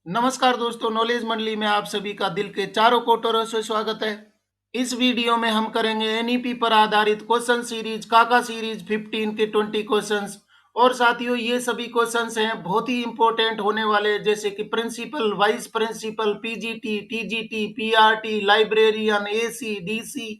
नमस्कार दोस्तों, नॉलेज मंडली में आप सभी का दिल के चारों कोटरों से स्वागत है। इस वीडियो में हम करेंगे एनईपी पर आधारित क्वेश्चन सीरीज काका सीरीज 15 के 20 क्वेश्चंस। और साथियों, ये सभी क्वेश्चंस हैं बहुत ही इंपॉर्टेंट होने वाले, जैसे कि principal, vice principal, PGT, TGT, PRT, librarian, AC, DC,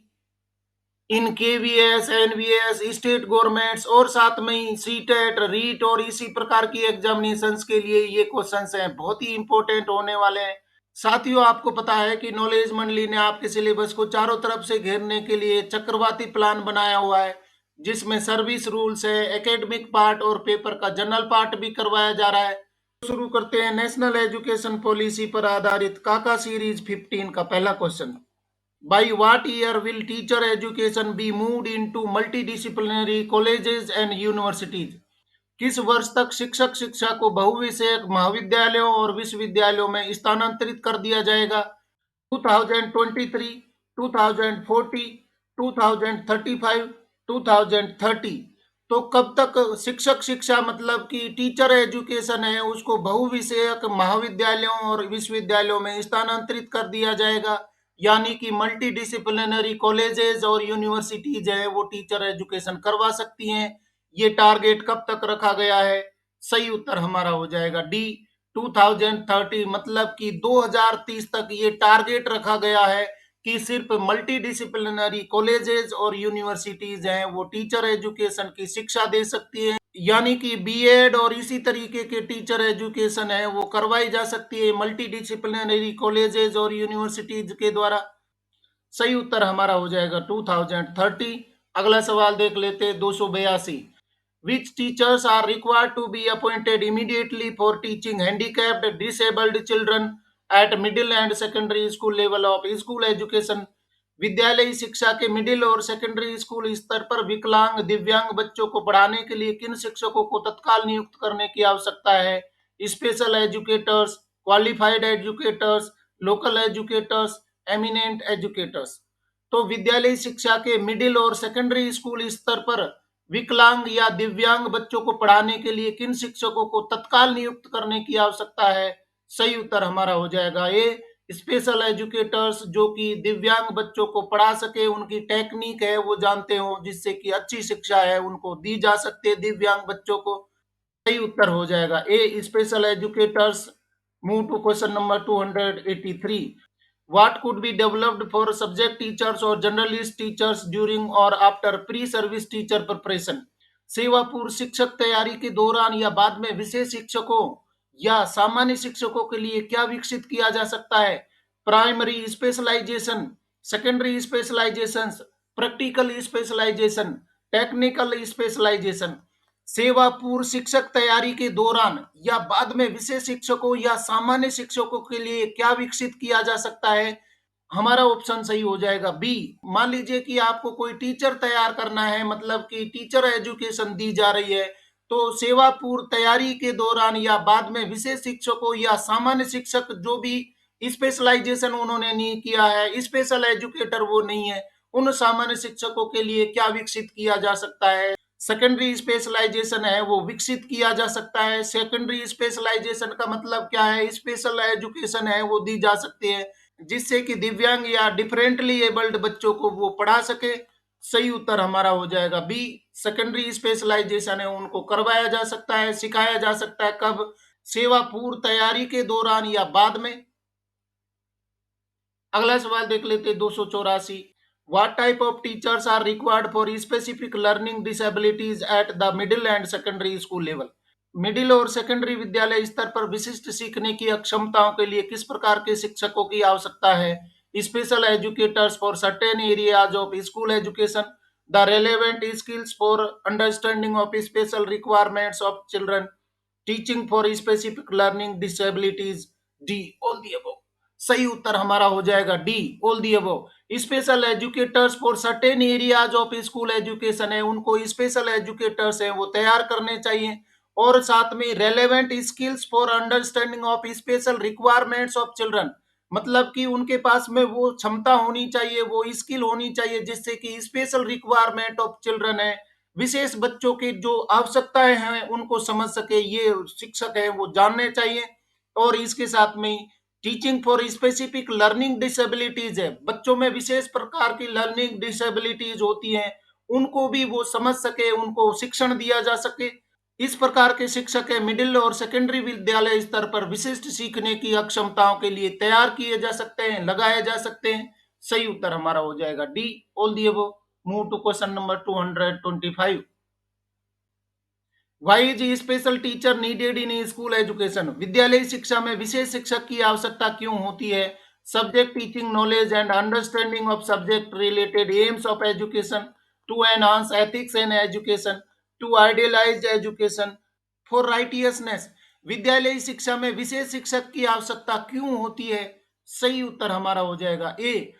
in KVS, NVS, state governments और साथ में ही सीटेट, रीट और इसी प्रकार की एग्जामिनेशंस के लिए ये क्वेश्चंस हैं, बहुत ही इंपॉर्टेंट होने वाले हैं। साथियों, आपको पता है कि नॉलेज मंडली ने आपके सिलेबस को चारों तरफ से घेरने के लिए चक्रवाती प्लान बनाया हुआ है, जिसमें सर्विस रूल्स है, एकेडमिक पार्ट और पेपर का जनरल पार्ट भी करवाया जा रहा है। शुरू करते हैं नेशनल एजुकेशन पॉलिसी पर आधारित काका सीरीज 15 का पहला question. By what year will teacher education be moved into multidisciplinary colleges and universities? किस वर्ष तक शिक्षक शिक्षा को बहुविषयक महाविद्यालयों और विश्वविद्यालयों में स्थानांतरित कर दिया जाएगा? 2023, 2040, 2035, 2030। तो कब तक शिक्षक शिक्षा मतलब कि टीचर एजुकेशन है उसको बहुविषयक महाविद्यालयों और विश्वविद्यालयों में स्थानांतरित कर दिया जाएगा, यानी कि मल्टी डिसिप्लिनरी कॉलेजेस और यूनिवर्सिटीज है वो टीचर एजुकेशन करवा सकती हैं। ये टारगेट कब तक रखा गया है? सही उत्तर हमारा हो जाएगा डी, 2030, मतलब कि 2030 तक ये टारगेट रखा गया है कि सिर्फ मल्टी डिसिप्लिनरी कॉलेजेस और यूनिवर्सिटीज हैं वो टीचर एजुकेशन की शिक्षा दे सकती है, यानी कि बीएड और इसी तरीके के टीचर एजुकेशन है वो करवाई जा सकती है मल्टी डिसिप्लिनरी कॉलेजेस और यूनिवर्सिटीज के द्वारा। सही उत्तर हमारा हो जाएगा 2030। अगला सवाल देख लेते हैं 282। Which teachers are required to be appointed immediately for teaching handicapped, disabled children at middle and secondary school level of school education? विद्यालयी शिक्षा के मिडिल और सेकेंडरी स्कूल स्तर पर विकलांग दिव्यांग बच्चों को पढ़ाने के लिए किन शिक्षकों को तत्काल नियुक्त करने की आवश्यकता है? Special educators, qualified educators, local educators, eminent educators. तो विद्यालयी शिक्षा के मिडिल और सेकेंडरी स्कूल स्तर पर विकलांग या दिव्यांग बच्चों को पढ़ाने के लिए किन शिक्षकों को तत्काल नियुक्त करने की आवश्यकता है? सही उत्तर हमारा हो जाएगा ए, स्पेशल एजुकेटर्स, जो कि दिव्यांग बच्चों को पढ़ा सके, उनकी टेक्निक है वो जानते हो, जिससे कि अच्छी शिक्षा है उनको दी जा सकती है दिव्यांग बच्चों को। सही उत्तर हो जाएगा A, special educators. Move to question number 283। What could be developed for subject teachers or generalist teachers during or after pre-service teacher preparation? सेवा पूर्व शिक्षक तैयारी के दौरान या बाद में विशेष शिक्षकों या सामान्य शिक्षकों के लिए क्या विकसित किया जा सकता है? Primary specialization, secondary specialization, practical specialization, technical specialization. सेवा पूर्व शिक्षक तैयारी के दौरान या बाद में विशेष शिक्षकों या सामान्य शिक्षकों के लिए क्या विकसित किया जा सकता है? हमारा ऑप्शन सही हो जाएगा बी। मान लीजिए कि आपको कोई टीचर तैयार करना है, मतलब कि टीचर एजुकेशन दी जा रही है, तो सेवा पूर्व तैयारी के दौरान या बाद में विशेष शिक्षकों या सामान्य शिक्षक जो भी स्पेशलाइजेशन उन्होंने नहीं किया है, स्पेशल एजुकेटर वो नहीं है, उन सामान्य शिक्षकों के लिए क्या विकसित किया जा सकता है? सेकेंडरी स्पेशलाइजेशन है वो विकसित किया जा सकता है। सेकेंडरी स्पेशलाइजेशन का मतलब क्या है? स्पेशल एजुकेशन है वो दी जा सकती है, जिससे कि दिव्यांग या डिफरेंटली एबल्ड बच्चों को वो पढ़ा सके। सही उत्तर हमारा हो जाएगा बी, सेकेंडरी स्पेशलाइजेशन है उनको करवाया जा सकता है, सिखाया जा सकता है। कब? सेवा पूर्व तैयारी के दौरान या बाद में। अगला सवाल देख लेते हैं 284। What type of teachers are required for specific learning disabilities at the middle and secondary school level? Middle और सेकेंडरी विद्यालय स्तर पर विशिष्ट सीखने की अक्षमताओं के लिए किस प्रकार के शिक्षकों की आवश्यकता है? Special educators for certain areas of school education, the relevant skills for understanding of special requirements of children, teaching for specific learning disabilities, D all the above. सही उत्तर हमारा हो जाएगा D, all the above. Special educators for certain areas of school education है उनको special educators है वो तैयार करने चाहिए, और साथ में relevant skills for understanding of special requirements of children, मतलब कि उनके पास में वो क्षमता होनी चाहिए, वो स्किल होनी चाहिए, जिससे कि स्पेशल रिक्वायरमेंट ऑफ चिल्ड्रन है, विशेष बच्चों की जो आवश्यकताएं हैं उनको समझ सके, ये शिक्षक है वो जानने चाहिए। और इसके साथ में teaching for specific learning disabilities है, बच्चों में विशेष प्रकार की लर्निंग डिसेबिलिटीज होती हैं, उनको भी वो समझ सके, उनको शिक्षण दिया जा सके। इस प्रकार के शिक्षक है मिडिल और सेकेंडरी विद्यालय स्तर पर विशिष्ट सीखने की अक्षमताओं के लिए तैयार किए जा सकते हैं, लगाए जा सकते हैं। सही उत्तर हमारा हो जाएगा D, all the above. Move to question number 225। Why is special teacher needed in school education? विद्यालय शिक्षा में विशेष शिक्षक की आवश्यकता क्यों होती है? Subject teaching knowledge and understanding of subject related aims of education, to enhance ethics in education, to idealize education, for righteousness. विद्यालय शिक्षा में विशेष शिक्षक की आवश्यकता क्यों होती है? सही उत्तर हमारा हो जाएगा A,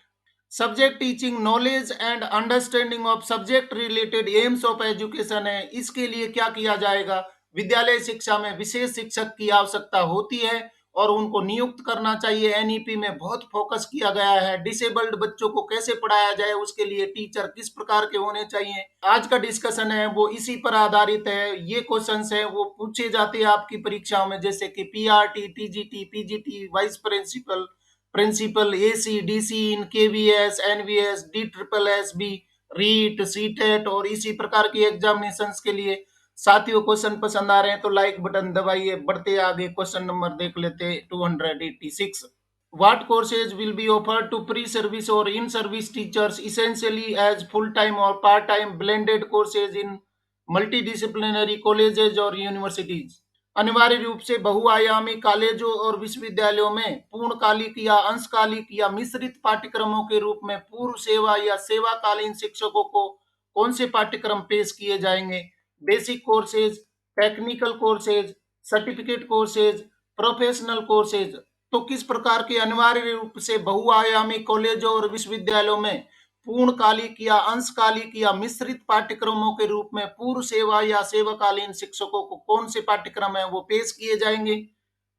subject teaching knowledge and understanding of subject related aims of education है। इसके लिए क्या किया जाएगा? विद्यालय शिक्षा में विशेष शिक्षक की आवश्यकता होती है और उनको नियुक्त करना चाहिए। एनईपी में बहुत फोकस किया गया है डिसेबल्ड बच्चों को कैसे पढ़ाया जाए, उसके लिए टीचर किस प्रकार के होने चाहिए। आज का डिस्कशन है वो इसी पर आधारित है। ये क्वेश्चंस है वो पूछे जाते हैं आपकी परीक्षाओं में, जैसे कि PRT, TGT, PGT, vice principal, principal, AC, DC in, KVS, NVS, D triple S B, REET, CTET और इसी प्रकार की एग्जामिनेशंस के लिए। साथियों क्वेश्चन पसंद आ रहे हैं तो लाइक बटन दबाइए। बढ़ते आगे, क्वेश्चन नंबर देख लेते हैं 286। What courses will be offered to pre-service or in-service teachers essentially as full-time or part-time blended courses in multidisciplinary colleges or universities? अनिवार्य रूप से बहुआयामी कॉलेजों और विश्वविद्यालयों में पूर्णकालिक या अंशकालिक या मिश्रित पाठ्यक्रमों के रूप में पूर्व सेवा या सेवाकालीन शिक्षकों को कौन से पाठ्यक्रम पेश किए जाएंगे? Basic courses, technical courses, certificate courses, professional courses. तो किस प्रकार के अनिवार्य रूप से बहुआयामी कॉलेजों और विश्वविद्यालयों में पूर्णकालिक या अंशकालिक या मिश्रित पाठ्यक्रमों के रूप में पूर्व सेवा या सेवाकालीन शिक्षकों को कौन से पाठ्यक्रम है वो पेश किए जाएंगे?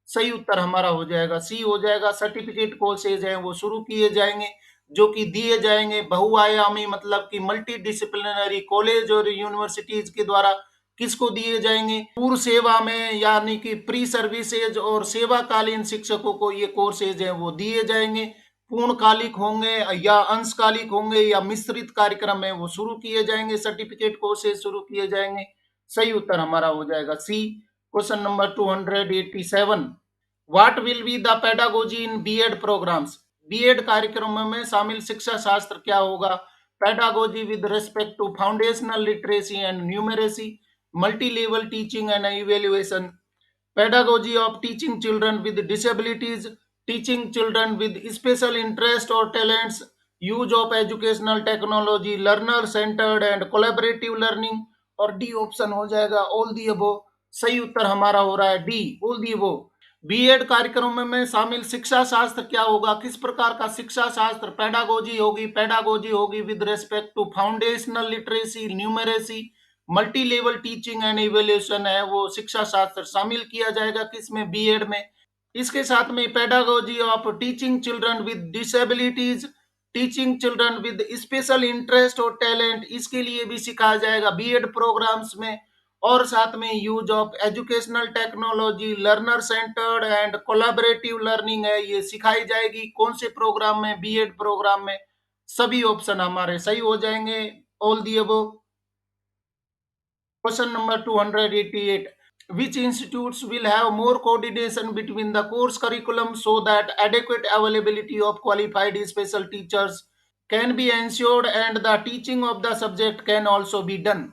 सही उत्तर हमारा हो जाएगा सी हो जाएगा। सर्टिफिकेट कोर्सेज हैं वो शुरू किए जाएंगे जो कि दिए जाएंगे बहुआयामी, मतलब कि मल्टी डिसिप्लिनरी कॉलेज और यूनिवर्सिटीज के द्वारा। किसको दिए जाएंगे? पूर्व सेवा में, यानी कि प्री सर्विसेज और सेवाकालीन शिक्षकों को ये कोर्सेज हैं वो दिए जाएंगे। पूर्णकालिक होंगे या अंशकालिक होंगे या मिश्रित कार्यक्रम है वो शुरू किए जाएंगे, सर्टिफिकेट कोर्सेज शुरू किए जाएंगे। सही उत्तर हमारा हो जाएगा C. Question number 287। What will be the pedagogy in BEd programs? BEd कार्यक्रमों में शामिल शिक्षा शास्त्र क्या होगा? Pedagogy with respect to foundational literacy and numeracy, multi level teaching and evaluation, pedagogy of teaching children with disabilities, teaching children with special interest or talents, use of educational technology, learner centered and collaborative learning। और D option हो जाएगा all the above. सही उत्तर हमारा हो रहा है D, all the above. BEd कार्यक्रम में शामिल शिक्षा शास्त्र क्या होगा? किस प्रकार का शिक्षा शास्त्र? पेडागोजी होगी, पेडागोजी होगी with respect to foundational literacy, numeracy, multi level teaching and evaluation है वो शिक्षा शास्त्र शामिल किया जाएगा किसमें? बीएड में। इसके साथ में pedagogy of teaching children with disabilities, teaching children with special interest और टैलेंट, इसके लिए भी सिखाया जाएगा बीएड प्रोग्राम्स में। और साथ में use of educational technology, learner centred and collaborative learning है ये सिखाई जाएगी कौन से प्रोग्राम में? बीएड प्रोग्राम में। सभी ऑप्शन हमारे सही हो जाएंगे, all the above. Question number 288. Which institutes will have more coordination between the course curriculum so that adequate availability of qualified special teachers can be ensured and the teaching of the subject can also be done?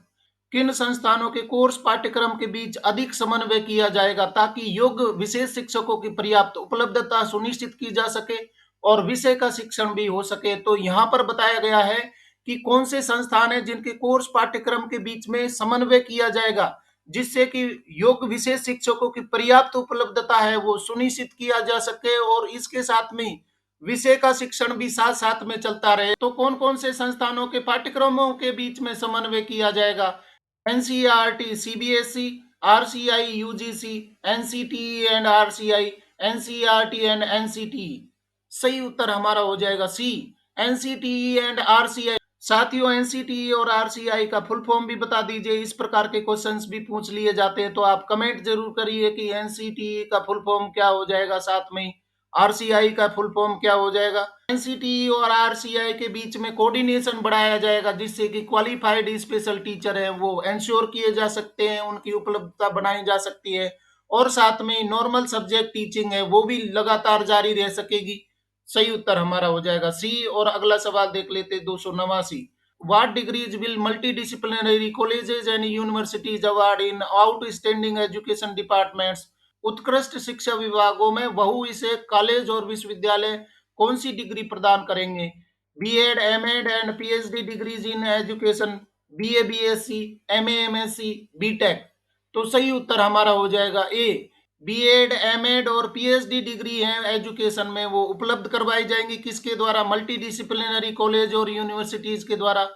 किन संस्थानों के course पाठ्यक्रम के बीच अधिक समन्वय किया जाएगा ताकि योग्य विशेष शिक्षकों की पर्याप्त उपलब्धता सुनिश्चित की जा सके और विषय का शिक्षण भी हो सके? तो यहाँ पर बताया गया है कि कौन से संस्थान है जिनके कोर्स पाठ्यक्रम के बीच में समन्वय किया जाएगा जिससे कि योग्य विशेष शिक्षकों की पर्याप्त उपलब्धता है वो सुनिश्चित किया जा सके और इसके साथ में विषय का शिक्षण भी साथ साथ में चलता रहे। तो कौन कौन से संस्थानों के पाठ्यक्रमों के बीच में समन्वय किया जाएगा? NCERT, CBSE, RCI, UGC, NCTE and RCI, NCERT and NCTE. सही उत्तर हमारा हो जाएगा सी, एनसीटीई एंड आरसीआई। साथियों एनसीटीई और आरसीआई का फुल फॉर्म भी बता दीजिए, इस प्रकार के क्वेश्चंस भी पूछ लिए जाते हैं, तो आप कमेंट जरूर करिए कि एनसीटीई का फुल फॉर्म क्या हो जाएगा, साथ में आरसीआई का फुल फॉर्म क्या हो जाएगा। एनसीटीई और आरसीआई के बीच में कोऑर्डिनेशन बढ़ाया जाएगा, जिससे कि क्वालिफाइड स्पेशल टीचर है वो इंश्योर किए जा सकते हैं, उनकी उपलब्धता बनाई जा सकती है, और साथ में नॉर्मल सब्जेक्ट टीचिंग है वो भी लगातार जारी रह सकेगी। सही उत्तर हमारा हो जाएगा सी। और अगला सवाल देख लेते 289। What degrees will multidisciplinary colleges and universities award in outstanding education departments. उत्कृष्ट शिक्षा विभागों में बहु इसे कॉलेज और विश्वविद्यालय कौन सी डिग्री प्रदान करेंगे? BEd, MEd and PhD degrees in education, BA, BSc, MA, MSc, BTech. तो सही उत्तर हमारा हो जाएगा ए। बीएड, एमएड और पीएचडी डिग्री है एजुकेशन में वो उपलब्ध करवाई जाएंगी, किसके द्वारा? मल्टी डिसिप्लिनरी कॉलेज और यूनिवर्सिटीज के द्वारा।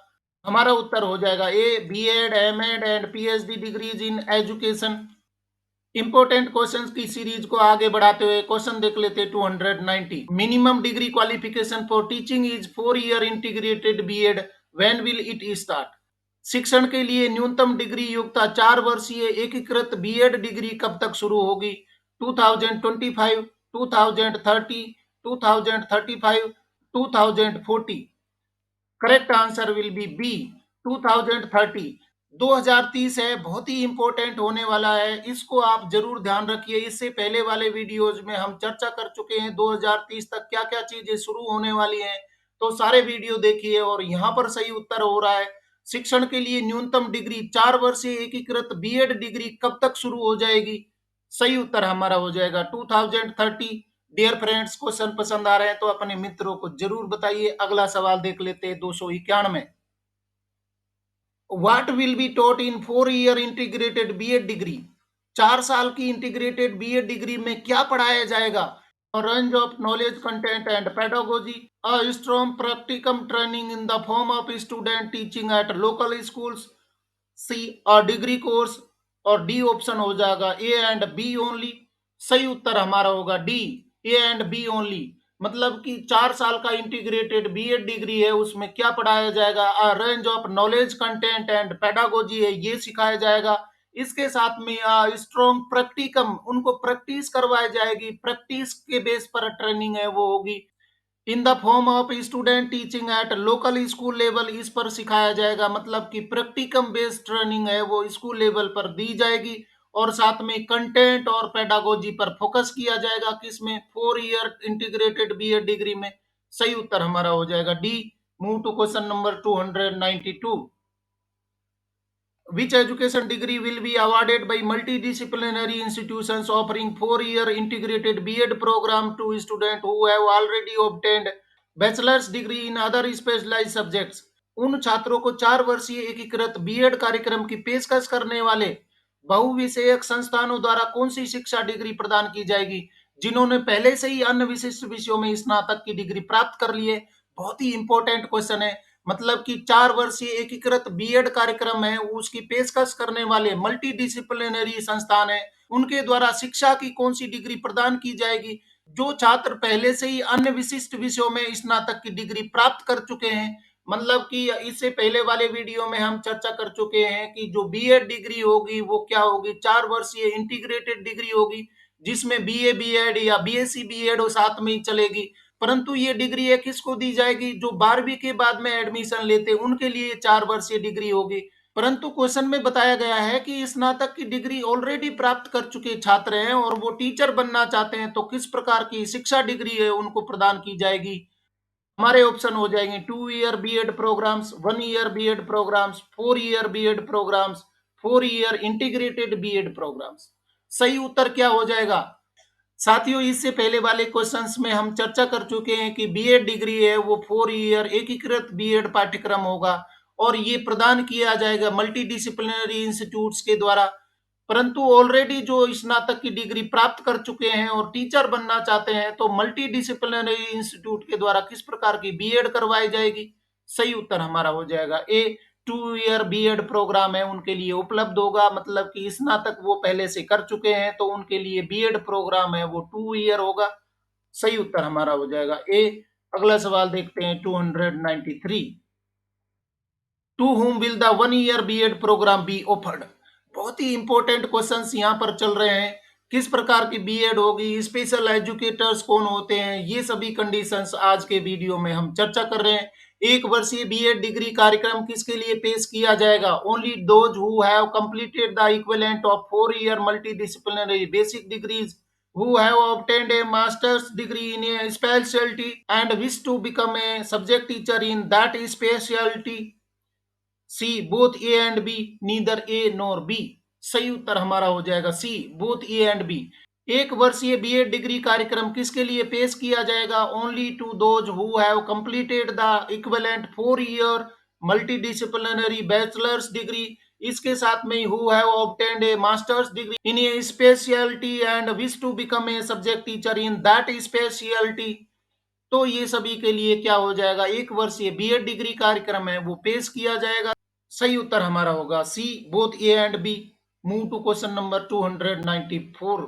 हमारा उत्तर हो जाएगा A, BEd, MEd and PhD degrees in education. Important questions की सीरीज को आगे बढ़ाते हुए क्वेश्चन देख लेते 290। Minimum degree qualification for teaching is 4 year integrated BEd, when will it start. शिक्षण के लिए न्यूनतम डिग्री युक्त 4 वर्षीय एकीकृत बीएड डिग्री कब तक शुरू होगी? 2025, 2030, 2035, 2040। Correct answer will be B, 2030। 2030 है, बहुत ही इंपॉर्टेंट होने वाला है, इसको आप जरूर ध्यान रखिए। इससे पहले वाले वीडियोज में हम चर्चा कर चुके हैं 2030 तक क्या क्या चीजें शुरू होने वाली हैं, तो सारे वीडियो देखिए। और यहाँ पर सही उत्तर हो रहा है, शिक्षण के लिए न्यूनतम डिग्री 4 वर्षीय एकीकृत बीएड डिग्री कब तक शुरू हो जाएगी? सही उत्तर हमारा हो जाएगा 2030। डियर फ्रेंड्स, क्वेश्चन पसंद आ रहे हैं तो अपने मित्रों को जरूर बताइए। अगला सवाल देख लेते हैं 291। What will be taught in 4 year integrated BEd degree. 4 साल की इंटीग्रेटेड बीएड डिग्री में क्या पढ़ाया जाएगा? Range of knowledge, content and pedagogy, a strong practicum training in the form of student teaching at local schools, C और degree course, और D option हो जाएगा ए एंड बी ओनली। सही उत्तर हमारा होगा D, A and B only. मतलब कि 4 साल का इंटीग्रेटेड बीएड डिग्री है, उसमें क्या पढ़ाया जाएगा? अ range of knowledge, content and pedagogy है, ये सिखाया जाएगा। इसके साथ में स्ट्रॉन्ग प्रैक्टिकम, उनको प्रैक्टिस करवाई जाएगी, प्रैक्टिस के बेस पर ट्रेनिंग है वो होगी। इन the form of student teaching at local school level, इस पर सिखाया जाएगा, मतलब कि प्रैक्टिकम बेस्ड ट्रेनिंग है वो स्कूल लेवल पर दी जाएगी। और साथ में कंटेंट और पेडागोजी पर फोकस किया जाएगा, किसमें? 4 ईयर इंटीग्रेटेड बीएड डिग्री में। सही उत्तर हमारा हो जाएगा D. Move to question number 292। Which education degree will be awarded by multidisciplinary institutions offering 4 year integrated B.Ed program to students who have already obtained bachelor's degree in other specialized subjects? उन छात्रों को 4 वर्षीय एकीकृत BEd कार्यक्रम की पेशकश करने वाले बहुविषयक संस्थानों द्वारा कौन सी शिक्षा डिग्री प्रदान की जाएगी? जिन्होंने पहले से ही अन्य विशिष्ट विषयों में स्नातक की डिग्री प्राप्त कर ली है। बहुत ही इंपॉर्टेंट क्वेश्चन है। मतलब कि 4 वर्षीय एकीकृत बीएड कार्यक्रम है, उसकी पेशकश करने वाले मल्टी डिसिप्लिनरी संस्थान है, उनके द्वारा शिक्षा की कौन सी डिग्री प्रदान की जाएगी? जो छात्र पहले से ही अन्य विशिष्ट विषयों में स्नातक की डिग्री प्राप्त कर चुके हैं। मतलब कि इससे पहले वाले वीडियो में हम चर्चा कर चुके हैं कि जो बीएड डिग्री होगी वो क्या होगी? 4 वर्षीय इंटीग्रेटेड डिग्री होगी, जिसमें बीए, बीएड या बीएससी बीएड साथ में ही चलेगी। परंतु ये डिग्री है किसको दी जाएगी? जो 12वीं के बाद में एडमिशन लेते हैं उनके लिए 4 वर्षीय डिग्री होगी। परंतु क्वेश्चन में बताया गया है कि स्नातक की डिग्री ऑलरेडी प्राप्त कर चुके छात्र हैं और वो टीचर बनना चाहते हैं, तो किस प्रकार की शिक्षा डिग्री है उनको प्रदान की जाएगी? हमारे ऑप्शन हो जाएंगे 2 year BEd programs, 1 year BEd programs, 4 year BEd programs, 4 year integrated BEd programs. सही उत्तर क्या हो जाएगा? साथियों, इससे पहले वाले क्वेश्चंस में हम चर्चा कर चुके हैं कि बीएड डिग्री है वो 4 ईयर एकीकृत बीएड पाठ्यक्रम होगा और ये प्रदान किया जाएगा मल्टी डिसिप्लिनरी इंस्टीट्यूट्स के द्वारा। परंतु ऑलरेडी जो स्नातक की डिग्री प्राप्त कर चुके हैं और टीचर बनना चाहते हैं, तो मल्टी डिसिप्लिनरी इंस्टीट्यूट के द्वारा किस प्रकार की बीएड करवाई जाएगी? सही उत्तर हमारा हो जाएगा ए। 2 ईयर बीएड प्रोग्राम है उनके लिए उपलब्ध होगा, मतलब कि स्नातक वो पहले से कर चुके हैं तो उनके लिए बीएड प्रोग्राम है वो 2 ईयर होगा। सही उत्तर हमारा हो जाएगा ए। अगला सवाल देखते हैं 293। To whom will the 1 year BEd programme be offered. बहुत ही इंपॉर्टेंट क्वेश्चंस यहाँ पर चल रहे हैं। किस प्रकार की बीएड होगी, स्पेशल एजुकेटर्स कौन होते हैं, ये सभी कंडीशंस आज के वीडियो में हम चर्चा कर रहे हैं। एक वर्षीय बीएड डिग्री कार्यक्रम किसके लिए पेश किया जाएगा? Only those who have completed the equivalent of 4 year multidisciplinary basic degrees, who have obtained a master's degree in a specialty and wish to become a subject teacher in that specialty। C both A and B, neither A nor B. सही उत्तर हमारा हो जाएगा C both A and B. एक वर्षीय BEd degree कार्यक्रम किसके लिए पेश किया जाएगा? Only to those who have completed the equivalent 4 year multidisciplinary bachelors degree, इसके साथ में who have obtained a masters degree in a specialty and wish to become a subject teacher in that specialty. तो ये सभी के लिए क्या हो जाएगा? एक वर्षीय बीएड डिग्री कार्यक्रम है वो पेश किया जाएगा। सही उत्तर हमारा होगा C both A and B. Move to question number 294।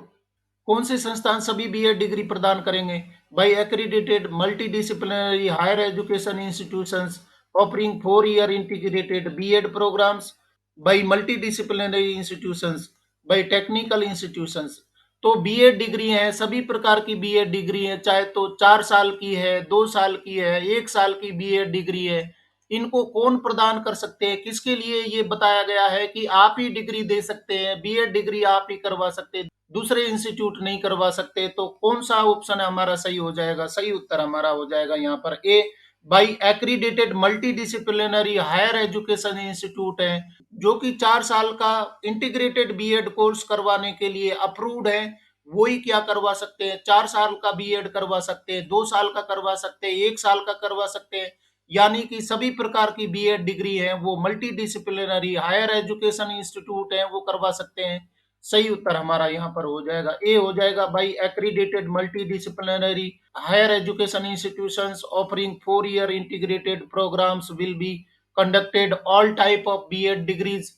कौन से संस्थान सभी बीएड डिग्री प्रदान करेंगे? By accredited multidisciplinary higher education institutions offering 4 year integrated BEd programmes, by multidisciplinary institutions, by technical institutions. तो बीएड डिग्री है, सभी प्रकार की बीएड डिग्री है, चाहे तो 4 साल की है, 2 साल की है, 1 साल की बीएड डिग्री है। इनको कौन प्रदान कर सकते हैं? किसके लिए ये बताया गया है कि आप ही डिग्री दे सकते हैं, बीएड डिग्री आप ही करवा सकते हैं, दूसरे इंस्टीट्यूट नहीं करवा सकते। तो कौन सा ऑप्शन हमारा सही हो जाएगा? सही उत्तर हमारा हो जाएगा यहाँ पर A, by accredited multidisciplinary higher education institute है, जो कि 4 साल का इंटीग्रेटेड बीएड कोर्स करवाने के लिए अप्रूव्ड है। वो ही क्या करवा सकते हैं? 4 साल का बीएड करवा सकते हैं, 2 साल का करवा सकते हैं, 1 साल का करवा सकते हैं। यानी कि सभी प्रकार की बीएड डिग्री है वो multi disciplinary higher education institute है वो करवा सकते हैं। सही उत्तर हमारा यहाँ पर हो जाएगा ए हो जाएगा, by accredited multi disciplinary higher education institutions offering 4 year integrated programmes will be conducted all type of BEd degrees.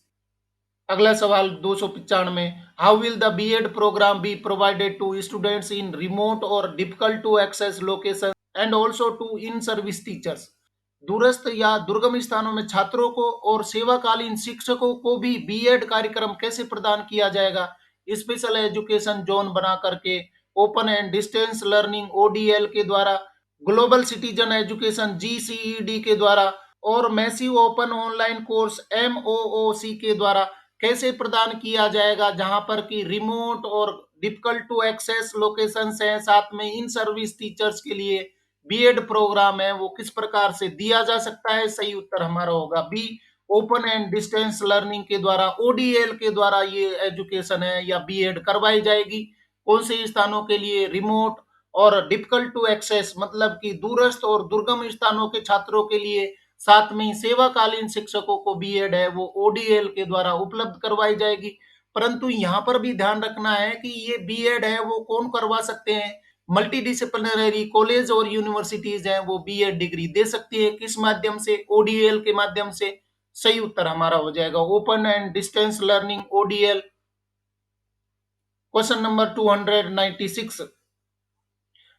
अगला सवाल 295। How will the BEd programme be provided to students in remote और difficult to access location and also to in service teachers. दूरस्थ या दुर्गम स्थानों में छात्रों को और सेवाकालीन शिक्षकों को भी बीएड कार्यक्रम कैसे प्रदान किया जाएगा? स्पेशल एजुकेशन जोन बना करके, open and distance learning ODL के द्वारा, ग्लोबल सिटीजन एजुकेशन जीसीईडी के द्वारा, और massive open online course MOOC के द्वारा कैसे प्रदान किया जाएगा? जहां पर कि रिमोट और डिफिकल्ट टू एक्सेस लोकेशंस हैं, साथ में इन सर्विस टीचर्स के लिए बीएड प्रोग्राम है वो किस प्रकार से दिया जा सकता है? सही उत्तर हमारा होगा B, open and distance learning के द्वारा, ओडीएल के द्वारा ये एजुकेशन है या बीएड करवाई जाएगी। कौन से स्थानों के लिए? रिमोट और डिफिकल्ट टू एक्सेस मतलब कि दूरस्थ और दुर्गम स्थानों के छात्रों के लिए, साथ में सेवाकालीन शिक्षकों को बीएड है वो ओडीएल के द्वारा उपलब्ध करवाई जाएगी। परंतु यहाँ पर भी ध्यान रखना है कि ये बीएड है वो कौन करवा सकते हैं? मल्टीडिसिप्लिनरी कॉलेज और यूनिवर्सिटीज हैं वो बीएड डिग्री दे सकती है। किस माध्यम से? ओडीएल के माध्यम से। सही उत्तर हमारा हो जाएगा open and distance learning ODL. Question number 296।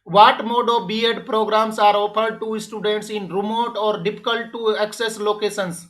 What mode of BEd programs are offered to students in remote or difficult to access locations?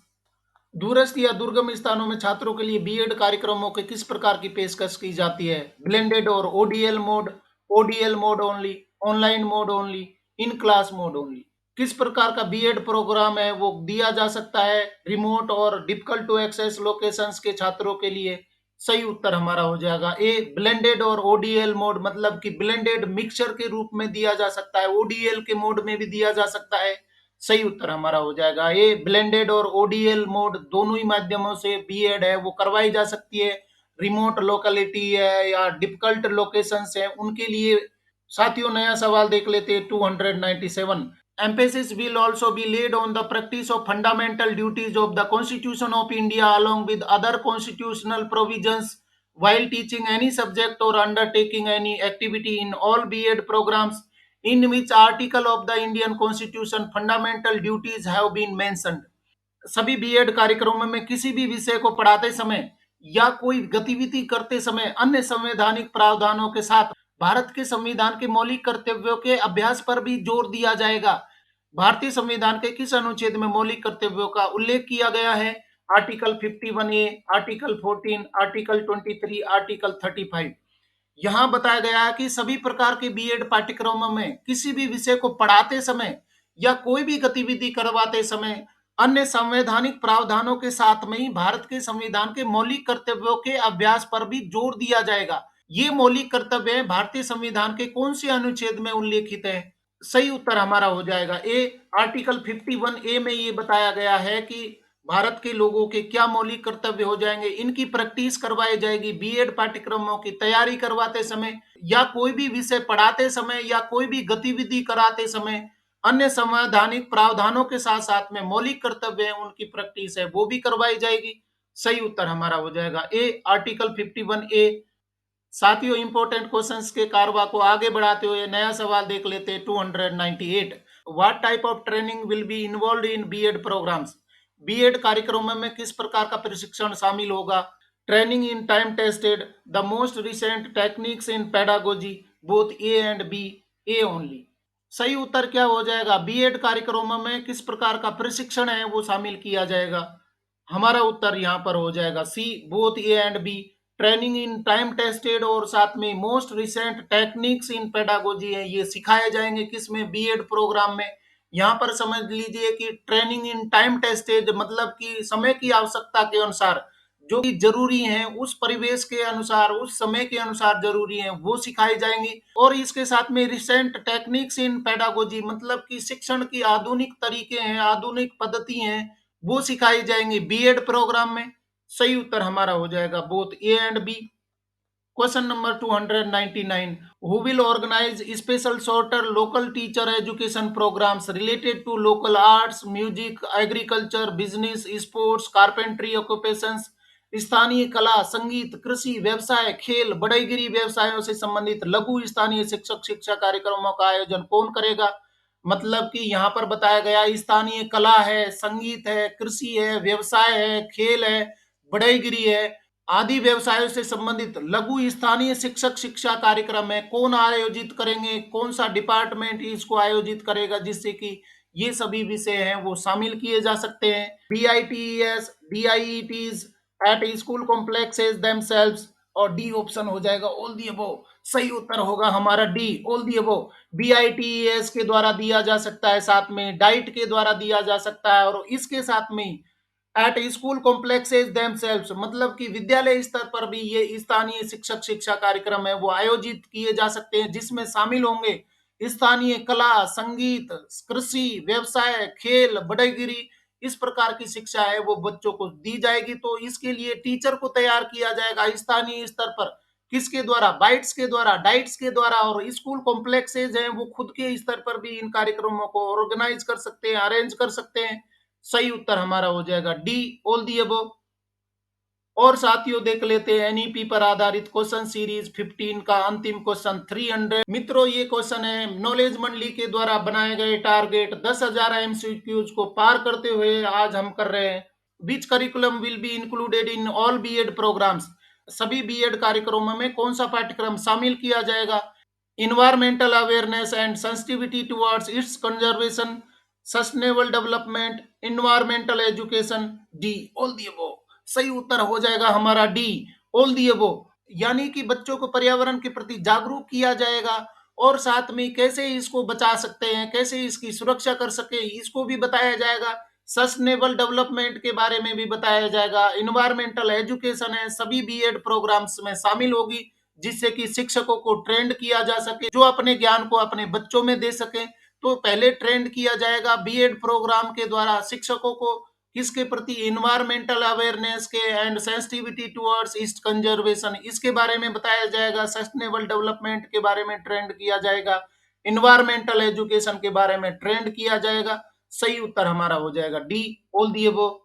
दूरस्थ या दुर्गम स्थानों में छात्रों के लिए बीएड कार्यक्रमों के किस प्रकार की पेशकश की जाती है? ब्लेंडेड और ODL mode, ODL mode only, online mode only, in class mode only. किस प्रकार का बीएड प्रोग्राम है वो दिया जा सकता है रिमोट और डिफिकल्ट टू एक्सेस लोकेशंस के छात्रों के लिए? सही उत्तर हमारा हो जाएगा ए, ब्लेंडेड और ओडीएल मोड मतलब कि ब्लेंडेड मिक्सचर के रूप में दिया जा सकता है, ओडीएल के मोड में भी दिया जा सकता है। सही उत्तर हमारा हो जाएगा ए, ब्लेंडेड और ओडीएल मोड दोनों ही माध्यमों से बीएड है वो करवाई जा सकती है। रिमोट लोकेलिटी है या डिफिकल्ट लोकेशंस है उनके लिए। साथियों नया सवाल देख लेते हैं 297। Emphasis will also be laid on the practice of fundamental duties of the Constitution of India along with other constitutional provisions while teaching any subject or undertaking any activity in all BEd programs in which article of the Indian Constitution fundamental duties have been mentioned। सभी BEd कार्यक्रमों में किसी भी विषय को पढ़ाते समय या कोई गतिविधि करते समय अन्य संवैधानिक प्रावधानों के साथ भारत के संविधान के मौलिक कर्तव्यों के अभ्यास पर भी जोर दिया जाएगा। भारतीय संविधान के किस अनुच्छेद में मौलिक कर्तव्यों का उल्लेख किया गया है? Article 51A, article 14, article 23, article 35। यहाँ बताया गया है कि सभी प्रकार के बीएड पाठ्यक्रमों में किसी भी विषय को पढ़ाते समय या कोई भी गतिविधि करवाते समय अन्य संवैधानिक प्रावधानों के साथ में ही भारत के संविधान के मौलिक कर्तव्यों के अभ्यास पर भी जोर दिया जाएगा। ये मौलिक कर्तव्य भारतीय संविधान के कौन से अनुच्छेद में उल्लेखित है? सही उत्तर हमारा हो जाएगा ए। आर्टिकल 51A में ये बताया गया है कि भारत के लोगों के क्या मौलिक कर्तव्य हो जाएंगे, इनकी प्रैक्टिस करवाई जाएगी बीएड पाठ्यक्रमों की तैयारी करवाते समय या कोई भी विषय पढ़ाते समय या कोई भी गतिविधि कराते समय अन्य संवैधानिक प्रावधानों के साथ साथ में मौलिक कर्तव्य है उनकी प्रैक्टिस है वो भी करवाई जाएगी। सही उत्तर हमारा हो जाएगा ए, आर्टिकल 51A। साथियों, इंपॉर्टेंट क्वेश्चंस के कारवा को आगे बढ़ाते हुए नया सवाल देख लेते हैं 298। What type of training will be involve in BEd programs? BEd कार्यक्रमों में किस प्रकार का प्रशिक्षण शामिल होगा? Training in time tested the most recent techniques in pedagogy both A and B, A only. सही उत्तर क्या हो जाएगा? बीएड कार्यक्रमों में किस प्रकार का प्रशिक्षण है वो शामिल किया जाएगा। हमारा उत्तर यहाँ पर हो जाएगा C, both A and B. Training in time tested और साथ में most recent techniques in pedagogy है ये सिखाए जाएंगे किसमें? बीएड प्रोग्राम में। यहाँ पर समझ लीजिए कि ट्रेनिंग इन टाइम टेस्टेड मतलब कि समय की आवश्यकता के अनुसार जो भी जरूरी है उस परिवेश के अनुसार उस समय के अनुसार जरूरी है वो सिखाई जाएंगी। और इसके साथ में रिसेंट टेक्निक्स इन पेडागोजी मतलब कि शिक्षण की आधुनिक तरीके हैं आधुनिक पद्धति हैं वो सिखाई जाएंगी बीएड प्रोग्राम में। सही उत्तर हमारा हो जाएगा both A and B. Question number 299। Who will organise special shorter local teacher education programmes related to local arts, music, agriculture, business, sports, carpentry occupations? स्थानीय कला, संगीत, कृषि, व्यवसाय, खेल, बढ़ईगिरी व्यवसायों से संबंधित लघु स्थानीय शिक्षक शिक्षा कार्यक्रमों का आयोजन कौन करेगा? मतलब कि यहाँ पर बताया गया स्थानीय कला है, संगीत है, कृषि है, व्यवसाय है, खेल है, बढ़ईगिरी है आदि व्यवसायों से संबंधित लघु स्थानीय शिक्षक शिक्षा कार्यक्रम है कौन आयोजित करेंगे? कौन सा डिपार्टमेंट इसको आयोजित करेगा जिससे कि ये सभी विषय हैं वो शामिल किए जा सकते हैं? BITES, DIETs at school complexes themselves. और डी ऑप्शन हो जाएगा ऑल दी अबव। सही उत्तर होगा हमारा D, all the above. BITES के द्वारा दिया जा सकता है, साथ में डाइट के द्वारा दिया जा सकता है और इसके साथ में एट स्कूल कॉम्प्लेक्सेस देमसेल्व्स मतलब कि विद्यालय स्तर पर भी ये स्थानीय शिक्षक शिक्षा कार्यक्रम है वो आयोजित किए जा सकते हैं जिसमें शामिल होंगे स्थानीय कला, संगीत, कृषि, व्यवसाय, खेल, बढ़ईगिरी। इस प्रकार की शिक्षा है वो बच्चों को दी जाएगी। तो इसके लिए टीचर को तैयार किया जाएगा स्थानीय स्तर पर किसके द्वारा? बाइट्स के द्वारा, डाइट्स के द्वारा। और स्कूल कॉम्प्लेक्सेज हैं वो खुद के स्तर पर भी इन कार्यक्रमों को ऑर्गेनाइज कर सकते हैं, अरेंज कर सकते हैं। सही उत्तर हमारा हो जाएगा डी, ऑल दी अबव। और साथियों देख लेते हैं एनईपी पर आधारित क्वेश्चन सीरीज 15 का अंतिम क्वेश्चन 300। मित्रों ये क्वेश्चन है नॉलेज मंडली के द्वारा बनाए गए टारगेट 10,000 एमसीक्यूज को पार करते हुए आज हम कर रहे हैं। Which curriculum will be included in all BEd programmes? सभी बीएड कार्यक्रमों में कौन सा पाठ्यक्रम शामिल किया जाएगा? environmental awareness and sensitivity towards its conservation, sustainable development, environmental education, D, all the above. सही उत्तर हो जाएगा हमारा डी, ऑल दी अबव। यानी कि बच्चों को पर्यावरण के प्रति जागरूक किया जाएगा और साथ में कैसे इसको बचा सकते हैं, कैसे इसकी सुरक्षा कर सके इसको भी बताया जाएगा। सस्टेनेबल डेवलपमेंट के बारे में भी बताया जाएगा। इन्वायरमेंटल एजुकेशन है सभी बीएड प्रोग्राम्स में शामिल होगी जिससे कि शिक्षकों को ट्रेंड किया जा सके जो अपने ज्ञान को अपने बच्चों में दे सके। तो पहले ट्रेंड किया जाएगा बीएड प्रोग्राम के द्वारा शिक्षकों को किसके प्रति? इन्वायरमेंटल अवेयरनेस के and sensitivity towards east conservation इसके बारे में बताया जाएगा। सस्टेनेबल डेवलपमेंट के बारे में ट्रेंड किया जाएगा। इन्वायरमेंटल एजुकेशन के बारे में ट्रेंड किया जाएगा। सही उत्तर हमारा हो जाएगा डी, ऑल दी अबव।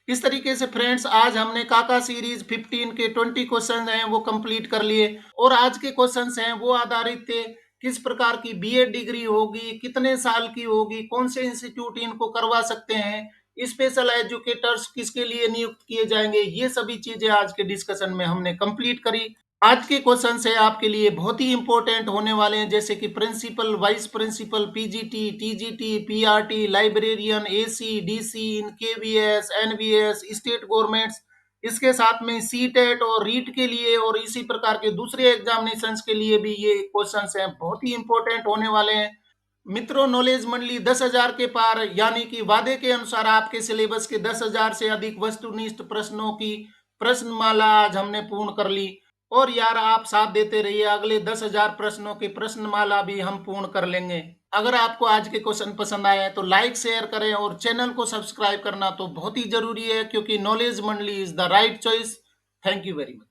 इस तरीके से फ्रेंड्स आज हमने काका सीरीज 15 के 20 क्वेश्चन हैं वो कंप्लीट कर लिए और आज के क्वेश्चंस हैं वो आधारित थे किस प्रकार की बीएड डिग्री होगी, कितने साल की होगी, कौन से इंस्टीट्यूट इनको करवा सकते हैं, स्पेशल एजुकेटर्स किसके लिए नियुक्त किए जाएंगे, ये सभी चीजें आज के डिस्कशन में हमने कंप्लीट करी। आज के क्वेश्चन है आपके लिए बहुत ही इंपॉर्टेंट होने वाले हैं, जैसे कि principal, vice principal, PGT, TGT, PRT, librarian, AC, DC, in KVS, NVS, state governments, इसके साथ में सीटेट और रीट के लिए और इसी प्रकार के दूसरे एग्जामिनेशंस के लिए भी ये क्वेश्चंस हैं, बहुत ही इंपॉर्टेंट होने वाले हैं। मित्रों, नॉलेज मंडली 10,000 के पार यानी कि वादे के अनुसार आपके सिलेबस के 10,000 से अधिक वस्तुनिष्ठ प्रश्नों की प्रश्नमाला आज हमने पूर्ण कर ली। और यार आप साथ देते रहिए, अगले 10,000 प्रश्नों की प्रश्नमाला भी हम पूर्ण कर लेंगे। अगर आपको आज के क्वेश्चन पसंद आए तो लाइक शेयर करें और चैनल को सब्सक्राइब करना तो बहुत ही जरूरी है, क्योंकि नॉलेज मंडली is the right choice. Thank you very much.